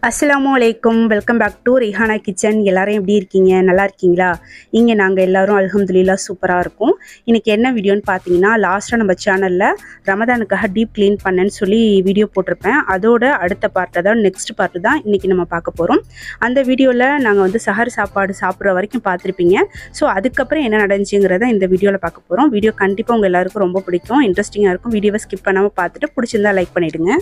அஸ்ஸலாமுஅலைக்கும். Welcome back to Rihana kitchen. எல்லாரும் எப்படி இருக்கீங்க? நல்லா இருக்கீங்களா? இங்கே நாங்கள் எல்லோரும் அல்ஹம்துலில்லாஹ் சூப்பராக இருக்கும். இன்றைக்கி என்ன வீடியோன்னு பார்த்தீங்கன்னா, லாஸ்ட்டாக நம்ம சேனலில் ரமதானுக்காக டீப் க்ளீன் பண்ணேன்னு சொல்லி வீடியோ போட்டிருப்பேன். அதோட அடுத்த பார்ட், அதாவது நெக்ஸ்ட் பார்ட்டு தான் இன்றைக்கி நம்ம பார்க்க போகிறோம். அந்த வீடியோவில் நாங்கள் வந்து சஹர் சாப்பாடு சாப்பிட்ற வரைக்கும் பார்த்துருப்பீங்க. ஸோ அதுக்கப்புறம் என்ன நடந்துச்சுங்கிறத இந்த வீடியோவில் பார்க்க போகிறோம். வீடியோ கண்டிப்பாக உங்கள் எல்லாருக்கும் ரொம்ப பிடிக்கும், இன்ட்ரெஸ்டிங்காக இருக்கும். வீடியோவை ஸ்கிப் பண்ணாமல் பார்த்துட்டு பிடிச்சிருந்தா லைக் பண்ணிவிடுங்க.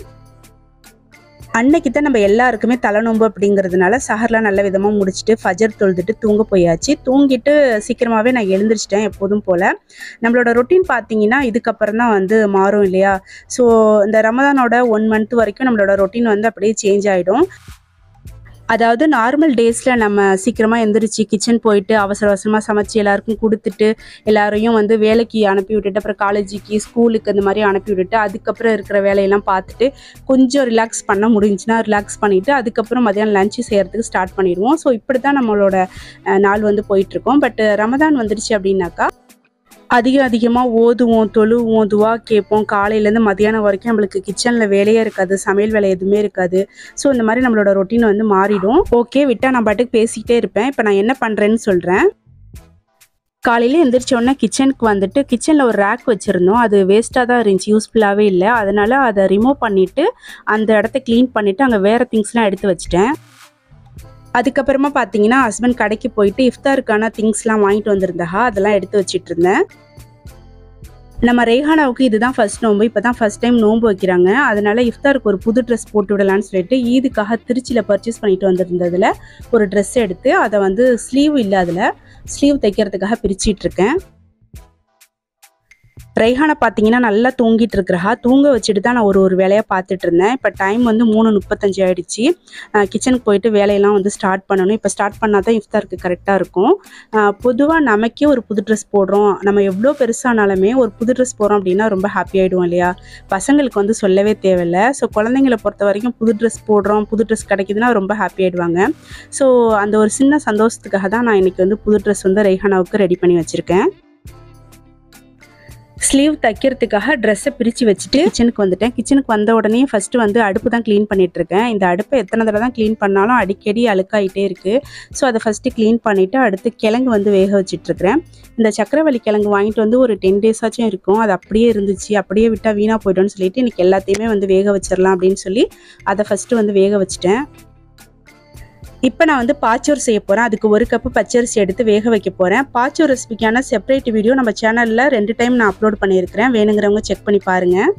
அன்னைக்கு தான் நம்ம எல்லாருக்குமே தலைநோம்பு அப்படிங்கிறதுனால சஹர்லாம் நல்ல விதமாக முடிச்சுட்டு ஃபஜர் தொழுதுட்டு தூங்க போயாச்சு. தூங்கிட்டு சீக்கிரமாகவே நான் எழுந்திரிச்சிட்டேன் எப்போதும் போல். நம்மளோட ரொட்டீன் பார்த்தீங்கன்னா இதுக்கப்புறம் தான் வந்து மாறும் இல்லையா? ஸோ இந்த ரமதானோட 1 மந்த் வரைக்கும் நம்மளோட ரொட்டீன் வந்து அப்படியே சேஞ்ச் ஆகிடும். அதாவது நார்மல் டேஸில் நம்ம சீக்கிரமாக எந்திரிச்சு கிச்சன் போயிட்டு அவசர அவசரமாக சமைச்சு எல்லாருக்கும் கொடுத்துட்டு எல்லாரையும் வந்து வேலைக்கு அனுப்பி விட்டுட்டு அப்புறம் காலேஜுக்கு ஸ்கூலுக்கு இந்த மாதிரி அனுப்பி விட்டுட்டு அதுக்கப்புறம் இருக்கிற வேலையெல்லாம் பார்த்துட்டு கொஞ்சம் ரிலாக்ஸ் பண்ண முடிஞ்சுன்னா ரிலாக்ஸ் பண்ணிவிட்டு அதுக்கப்புறம் மதியானம் லஞ்சு செய்கிறதுக்கு ஸ்டார்ட் பண்ணிடுவோம். ஸோ இப்படி தான் நம்மளோட நாள் வந்து போயிட்டுருக்கோம். பட் ரமதான் வந்துடுச்சு அப்படின்னாக்கா அதிகமாக ஓதுவோம், தொழுவோம், துவா கேட்போம். காலையிலேருந்து மதியானம் வரைக்கும் நம்மளுக்கு கிச்சனில் வேலையே இருக்காது, சமையல் வேலை எதுவுமே இருக்காது. ஸோ இந்த மாதிரி நம்மளோட ரொட்டீன் வந்து மாறிடும். ஓகே, விட்டால் நான் பாட்டுக்கு பேசிக்கிட்டே இருப்பேன். இப்போ நான் என்ன பண்ணுறேன்னு சொல்கிறேன். காலையில் எந்திரிச்சோடனே கிச்சனுக்கு வந்துட்டு கிச்சனில் ஒரு ரேக் வச்சுருந்தோம். அது வேஸ்ட்டாக தான் இருந்துச்சு, யூஸ்ஃபுல்லாகவே இல்லை. அதனால் அதை ரிமூவ் பண்ணிவிட்டு அந்த இடத்த க்ளீன் பண்ணிவிட்டு அங்கே வேறு திங்ஸ்லாம் எடுத்து வச்சுட்டேன். அதுக்கப்புறமா பார்த்தீங்கன்னா ஹஸ்பண்ட் கடைக்கு போயிட்டு இஃப்தாருக்கான திங்ஸ்லாம் வாங்கிட்டு வந்திருந்தா அதெல்லாம் எடுத்து வச்சிட்டு இருந்தேன். நம்ம ரேஹானாவுக்கு இதுதான் ஃபர்ஸ்ட் நோம்பு, இப்போ தான் ஃபர்ஸ்ட் டைம் நோம்பு வைக்கிறாங்க. அதனால இஃப்தாருக்கு ஒரு புது ட்ரெஸ் போட்டு விடலான்னு சொல்லிட்டு ஈதுக்காக திருச்சியில் பர்ச்சேஸ் பண்ணிட்டு வந்திருந்ததில் ஒரு ட்ரெஸ் எடுத்து அதை வந்து ஸ்லீவ் இல்லை, அதில் ஸ்லீவ் தைக்கிறதுக்காக பிரிச்சிட்டு இருக்கேன். ரைஹானா பார்த்தீங்கன்னா நல்லா தூங்கிட்டு இருக்கிறா. தூங்க வச்சுட்டு தான் நான் ஒரு வேலையாக பார்த்துட்டு இருந்தேன். இப்போ டைம் வந்து 3:35 ஆகிடுச்சு. கிச்சனுக்கு போயிட்டு வேலையெல்லாம் வந்து ஸ்டார்ட் பண்ணணும். இப்போ ஸ்டார்ட் பண்ணால் தான் இஃப்தாருக்கு கரெக்டாக இருக்கும். பொதுவாக நமக்கே ஒரு புது ட்ரெஸ் போடுறோம், நம்ம எவ்வளோ பெருசானாலுமே ஒரு புது ட்ரெஸ் போடுறோம் அப்படின்னா ரொம்ப ஹாப்பி ஆகிடுவோம் இல்லையா? பசங்களுக்கு வந்து சொல்லவே தேவையில்லை. ஸோ குழந்தைங்களை பொறுத்த வரைக்கும் புது ட்ரெஸ் போடுறோம், புது ட்ரெஸ் கிடைக்குதுன்னா ரொம்ப ஹாப்பி ஆகிடுவாங்க. ஸோ அந்த ஒரு சின்ன சந்தோஷத்துக்காக தான் நான் இன்றைக்கி வந்து புது ட்ரெஸ் வந்து ரைஹானாவுக்கு ரெடி பண்ணி வச்சுருக்கேன். ஸ்லீவ் தைக்கிறதுக்காக ட்ரெஸ்ஸை பிரித்து வச்சுட்டு கிச்சனுக்கு வந்துட்டேன். கிச்சனுக்கு வந்த உடனே ஃபஸ்ட்டு வந்து அடுப்பு தான் க்ளீன் பண்ணிகிட்ருக்கேன். இந்த அடுப்பை எத்தனை தடவை தான் க்ளீன் பண்ணாலும் அடிக்கடி அழுக்காயிட்டே இருக்குது. ஸோ அதை ஃபஸ்ட்டு க்ளீன் பண்ணிவிட்டு அடுத்து கிழங்கு வந்து வேக வச்சிட்ருக்கிறேன். இந்த சக்கரவள்ளி கிழங்கு வாங்கிட்டு வந்து ஒரு 10 டேஸாச்சும் இருக்கும். அது அப்படியே இருந்துச்சு, அப்படியே விட்டால் வீணாக போய்ட்டோன்னு சொல்லிட்டு இன்றைக்கி எல்லாத்தையுமே வந்து வேக வச்சிடலாம் அப்படின்னு சொல்லி அதை ஃபஸ்ட்டு வந்து வேக வச்சிட்டேன். இப்போ நான் வந்து பாச்சோறு செய்ய போகிறேன். அதுக்கு 1 கப்பு பச்சரிசி எடுத்து வேக வைக்க போகிறேன். பாச்சோறு ரெசிபிக்கான செப்பரேட் வீடியோ நம்ம சேனலில் 2 டைம் நான் அப்லோட் பண்ணியிருக்கிறேன். வேணுங்கிறவங்க செக் பண்ணி பாருங்கள்.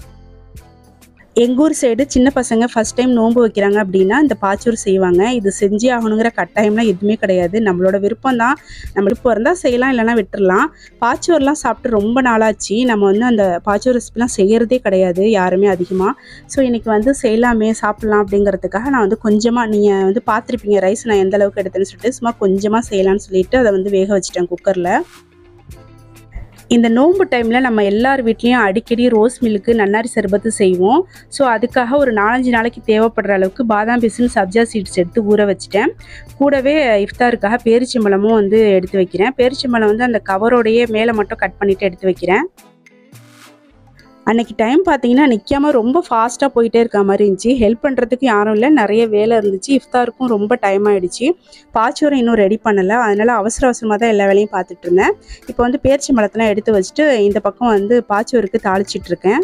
எங்கள் ஊர் சைடு சின்ன பசங்க ஃபஸ்ட் டைம் நோன்பு வைக்கிறாங்க அப்படின்னா இந்த பாச்சோறு செய்வாங்க. இது செஞ்சே ஆகணுங்கிற கட்டாயம்லாம் எதுவுமே கிடையாது, நம்மளோட விருப்பம் தான். நம்ம விருப்பம் இருந்தால் செய்யலாம், இல்லைனா விட்டுடலாம். பாச்சோறுலாம் சாப்பிட்டு ரொம்ப நாளாச்சு. நம்ம வந்து அந்த பாச்சோறு ரெசிபிலாம் செய்கிறதே கிடையாது யாருமே அதிகமாக. ஸோ இன்றைக்கி வந்து செய்யலாமே, சாப்பிட்லாம் அப்படிங்கிறதுக்காக நான் வந்து கொஞ்சமாக, நீங்கள் வந்து பார்த்துருப்பீங்க ரைஸ் நான் எந்த அளவுக்கு எடுத்தேன்னு சொல்லிட்டு, சும்மா கொஞ்சமாக செய்யலான்னு சொல்லிட்டு அதை வந்து வேக வச்சுட்டேன் குக்கரில். இந்த நோன்பு டைமில் நம்ம எல்லார் வீட்லேயும் அடிக்கடி ரோஸ் மில்க்கு நன்னாரி சர்பத்து செய்வோம். ஸோ அதுக்காக ஒரு 4-5 நாளைக்கு தேவைப்படுற அளவுக்கு பாதாம் பிசின் சப்ஜா சீட்ஸ் எடுத்து ஊற வச்சுட்டேன். கூடவே இஃப்தாருக்காக பேரிச்சம்பழமும் வந்து எடுத்து வைக்கிறேன். பேரிச்சம்பழம் வந்து அந்த கவரோடையே மேலே மட்டும் கட் பண்ணிவிட்டு எடுத்து வைக்கிறேன். அன்றைக்கி டைம் பார்த்தீங்கன்னா நிற்காமல் ரொம்ப ஃபாஸ்ட்டாக போயிட்டே இருக்க மாதிரி இருந்துச்சு. ஹெல்ப் பண்ணுறதுக்கு யாரும் இல்லை, நிறைய வேலை இருந்துச்சு. இஃப்தாருக்கும் ரொம்ப டைம் ஆகிடுச்சு. பாச்சோரை இன்னும் ரெடி பண்ணலை, அதனால் அவசர அவசரமாக தான் எல்லா வேலையும் பார்த்துட்டு இருந்தேன். இப்போ வந்து பேரிச்சம்பழத்தெல்லாம் எடுத்து வச்சுட்டு இந்த பக்கம் வந்து பாச்சோருக்கு தாளிச்சிட்ருக்கேன்.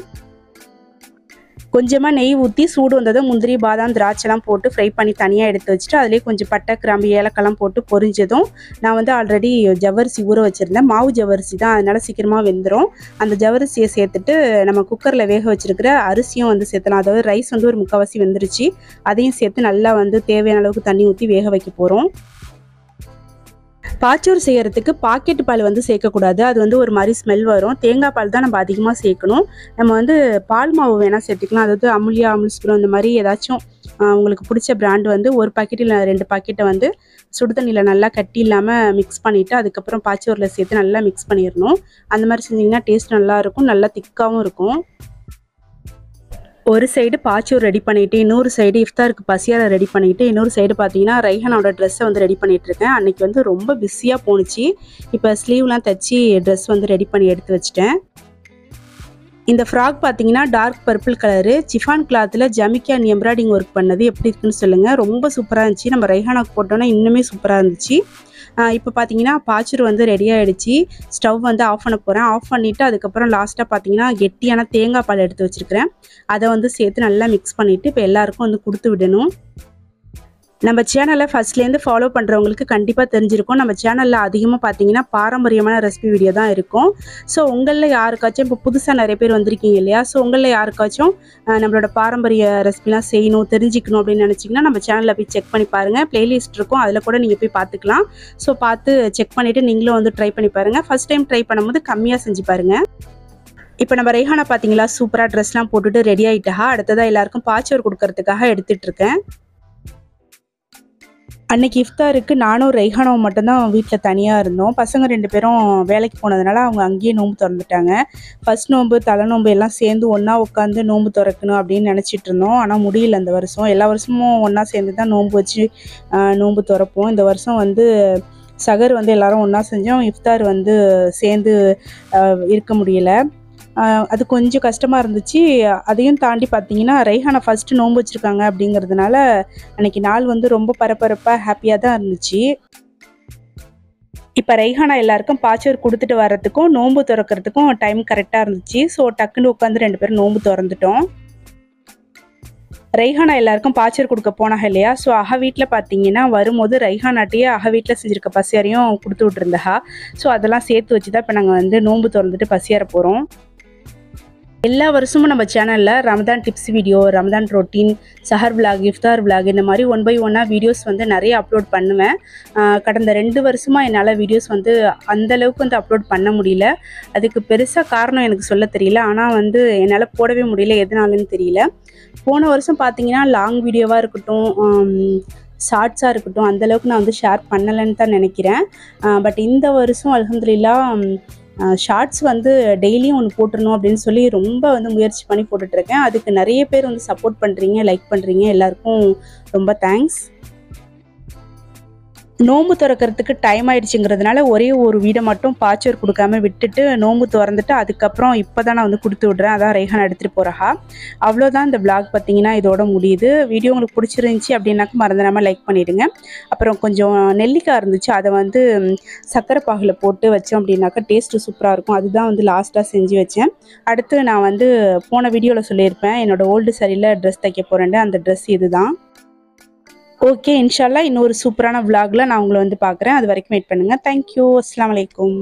கொஞ்சமாக நெய் ஊற்றி சூடு வந்ததும் முந்திரி பாதாம் திராட்சைலாம் போட்டு ஃப்ரை பண்ணி தனியாக எடுத்து வச்சுட்டு அதிலே கொஞ்சம் பட்டை கிராம்பு ஏலக்காய்லாம் போட்டு பொரிஞ்சதும் நான் வந்து ஆல்ரெடி ஜவ்வரிசி ஊற வச்சுருந்தேன். மாவு ஜவ்வரிசி தான், அதனால் சீக்கிரமாக வெந்துடும். அந்த ஜவ்வரிசியை சேர்த்துட்டு நம்ம குக்கரில் வேக வச்சுருக்கிற அரிசியும் வந்து சேர்த்தலாம். அதாவது ரைஸ் வந்து ஒரு 3/4 வெந்துருச்சு. அதையும் சேர்த்து நல்லா வந்து தேவையான அளவுக்கு தண்ணி ஊற்றி வேக வைக்க போகிறோம். பாச்சோறு செய்கிறதுக்கு பாக்கெட் பால் வந்து சேர்க்கக்கூடாது, அது வந்து ஒரு மாதிரி ஸ்மெல் வரும். தேங்காய் பால் தான் நம்ம அதிகமாக சேர்க்கணும். நம்ம வந்து பால் மாவு வேணால் சேர்த்துக்கலாம், அதாவது அமுல்யா, அமுல்ஸ்புரம் இந்த மாதிரி ஏதாச்சும் உங்களுக்கு பிடிச்ச பிராண்ட் வந்து 1 பாக்கெட் இல்லை 2 பாக்கெட்டை வந்து சுடு தண்ணியில் நல்லா கட்டி இல்லாமல் மிக்ஸ் பண்ணிவிட்டு அதுக்கப்புறம் பாச்சோரில் சேர்த்து நல்லா மிக்ஸ் பண்ணிடணும். அந்த மாதிரி செஞ்சிங்கன்னா டேஸ்ட் நல்லாயிருக்கும், நல்லா திக்காகவும் இருக்கும். ஒரு சைடு பாச்சோறு ரெடி பண்ணிவிட்டு இன்னொரு சைடு இஃப்தாருக்கு பசியாரை ரெடி பண்ணிவிட்டு இன்னொரு சைடு பார்த்தீங்கன்னா ரைஹானோட ட்ரெஸ்ஸை வந்து ரெடி பண்ணிகிட்ருக்கேன். அன்றைக்கி வந்து ரொம்ப பிஸியாக போணுச்சு. இப்போ ஸ்லீவ்லாம் தைச்சி ட்ரெஸ் வந்து ரெடி பண்ணி எடுத்து வச்சிட்டேன். இந்த ஃப்ராக் பார்த்தீங்கன்னா டார்க் பர்பிள் கலரு சிஃபான் கிளாத்தில் ஜமிக்கா எம்ப்ராய்டிங் ஒர்க் பண்ணது எப்படி இருக்குன்னு சொல்லுங்கள். ரொம்ப சூப்பராக இருந்துச்சு. நம்ம ரைஹானாக்கு போட்டோன்னா இன்னுமே சூப்பராக இருந்துச்சு. இப்போ பார்த்தீங்கன்னா பாச்சூர் வந்து ரெடி ஆகிடுச்சு. ஸ்டவ் வந்து ஆஃப் பண்ண போகிறேன். ஆஃப் பண்ணிவிட்டு அதுக்கப்புறம் லாஸ்ட்டாக பார்த்தீங்கன்னா கெட்டியான தேங்காய் பால் எடுத்து வச்சுருக்கிறேன். அதை வந்து சேர்த்து நல்லா மிக்ஸ் பண்ணிவிட்டு இப்போ எல்லாருக்கும் வந்து கொடுத்து விடணும். நம்ம சேனலை ஃபஸ்ட்லேருந்து ஃபாலோ பண்ணுறவங்களுக்கு கண்டிப்பாக தெரிஞ்சிருக்கும். நம்ம சேனலில் அதிகமாக பார்த்தீங்கன்னா பாரம்பரியமான ரெசிபி வீடியோ தான் இருக்கும். ஸோ உங்களில் யாருக்காச்சும் இப்போ புதுசாக நிறைய பேர் வந்திருக்கீங்க இல்லையா? ஸோ உங்களில் யாருக்காச்சும் நம்மளோட பாரம்பரிய ரெசிபிலாம் செய்யணும், தெரிஞ்சிக்கணும் அப்படின்னு நினச்சிங்கன்னா நம்ம சேனலில் போய் செக் பண்ணி பாருங்கள். ப்ளேலிஸ்ட் இருக்கும், அதில் கூட நீங்கள் போய் பார்த்துக்கலாம். ஸோ பார்த்து செக் பண்ணிவிட்டு நீங்களும் வந்து ட்ரை பண்ணி பாருங்கள். ஃபஸ்ட் டைம் ட்ரை பண்ணும்போது கம்மியாக செஞ்சு பாருங்கள். இப்போ நம்ம ரைஹானா பார்த்தீங்களா சூப்பராக ட்ரெஸ்லாம் போட்டுட்டு ரெடி ஆகிட்டா. அடுத்ததாக எல்லாருக்கும் பாச்சோர் கொடுக்கறதுக்காக எடுத்துகிட்ருக்கேன். அன்றைக்கி இஃப்தாருக்கு நானும் ரைஹானாவும் மட்டும்தான் வீட்டில் தனியாக இருந்தோம். பசங்க 2 பேரும் வேலைக்கு போனதுனால அவங்க அங்கேயே நோன்பு திறந்துட்டாங்க. ஃபஸ்ட் நோன்பு தலை நோன்பு எல்லாம் சேர்ந்து ஒன்றா உட்காந்து நோன்பு திறக்கணும் அப்படின்னு நினச்சிட்டு இருந்தோம். ஆனால் முடியல இந்த வருஷம். எல்லா வருஷமும் ஒன்றா சேர்ந்து தான் நோன்பு வச்சு நோன்பு திறப்போம். இந்த வருஷம் வந்து சகர் வந்து எல்லோரும் ஒன்றா செஞ்சோம். இஃப்தார் வந்து சேர்ந்து இருக்க முடியலை. அது கொஞ்சம் கஷ்டமாக இருந்துச்சு. அதையும் தாண்டி பார்த்தீங்கன்னா ரைஹானா ஃபஸ்ட்டு நோன்பு வச்சுருக்காங்க அப்படிங்கிறதுனால அன்றைக்கி நாள் வந்து ரொம்ப பரபரப்பாக ஹாப்பியாக தான் இருந்துச்சு. இப்போ ரைஹானா எல்லாருக்கும் பாச்சோர் கொடுத்துட்டு வர்றதுக்கும் நோன்பு திறக்கிறதுக்கும் டைம் கரெக்டாக இருந்துச்சு. ஸோ டக்குன்னு உட்காந்து 2 பேரும் நோன்பு திறந்துட்டோம். ரைஹானா எல்லாருக்கும் பாச்சோர் கொடுக்க போனாங்க இல்லையா? ஸோ அஹா வீட்டில் பார்த்தீங்கன்னா வரும்போது ரைஹானாட்டையே அஹா வீட்டில் செஞ்சுருக்க பசியாரையும் கொடுத்து விட்ருந்தா. ஸோ அதெல்லாம் சேர்த்து வச்சு தான் இப்போ நாங்கள் வந்து நோன்பு திறந்துட்டு பசியார போகிறோம். எல்லா வருஷமும் நம்ம சேனலில் Ramadan tips video, Ramadan routine, Sahar vlog, Iftar vlog இந்த மாதிரி 1 by 1 வீடியோஸ் வந்து நிறைய அப்லோட் பண்ணுவேன். கடந்த 2 வருஷமாக என்னால் வீடியோஸ் வந்து அந்தளவுக்கு வந்து அப்லோட் பண்ண முடியல. அதுக்கு பெருசாக காரணம் எனக்கு சொல்ல தெரியல. ஆனால் வந்து என்னால் போடவே முடியல, எதனாலன்னு தெரியல. போன வருஷம் பார்த்தீங்கன்னா லாங் வீடியோவாக இருக்கட்டும், ஷார்ட்ஸாக இருக்கட்டும், அந்தளவுக்கு நான் வந்து ஷேர் பண்ணலைன்னு தான் நினைக்கிறேன். பட் இந்த வருஷம் அல்ஹம்துலில்லாஹ் ஷார்ட்ஸ் வந்து டெய்லியும் ஒன்று போட்டுடணும் அப்படின்னு சொல்லி ரொம்ப வந்து முயற்சி பண்ணி போட்டுட்ருக்கேன். அதுக்கு நிறைய பேர் வந்து சப்போர்ட் பண்ணுறீங்க, லைக் பண்ணுறீங்க. எல்லாருக்கும் ரொம்ப தேங்க்ஸ். நோன்பு திறக்கிறதுக்கு டைம் ஆயிடுச்சுங்கிறதுனால ஒரே ஒரு வீடை மட்டும் பாச்சோர் கொடுக்காம விட்டுட்டு நோன்பு திறந்துட்டு அதுக்கப்புறம் இப்போ தான் நான் வந்து கொடுத்து விட்றேன். அதான் ரைஹானா எடுத்துகிட்டு போகிறா. அவ்வளோதான் இந்த விளாக் பார்த்தீங்கன்னா இதோட முடியுது. வீடியோ உங்களுக்கு பிடிச்சிருந்துச்சி அப்படின்னாக்க மறந்துடாமல் லைக் பண்ணிவிடுங்க. அப்புறம் கொஞ்சம் நெல்லிக்காய் இருந்துச்சு, அதை வந்து சர்க்கரை பாகில் போட்டு வச்சோம் அப்படின்னாக்கா டேஸ்ட்டு சூப்பராக இருக்கும். அதுதான் வந்து லாஸ்ட்டாக செஞ்சு வச்சேன். அடுத்து நான் வந்து போன வீடியோவில் சொல்லியிருப்பேன் என்னோடய ஓல்டு சரியில் ட்ரெஸ் தைக்க போகிறேன்ட்டு. அந்த ட்ரெஸ் இது தான். ஓகே, இன்ஷால்லா இன்னொரு சூப்பரான விலாகில் நான் உங்களை வந்து பார்க்குறேன். அது வரைக்கும் வெயிட் பண்ணுங்கள். தேங்க்யூ. அஸ்ஸலாமு அலைக்கும்.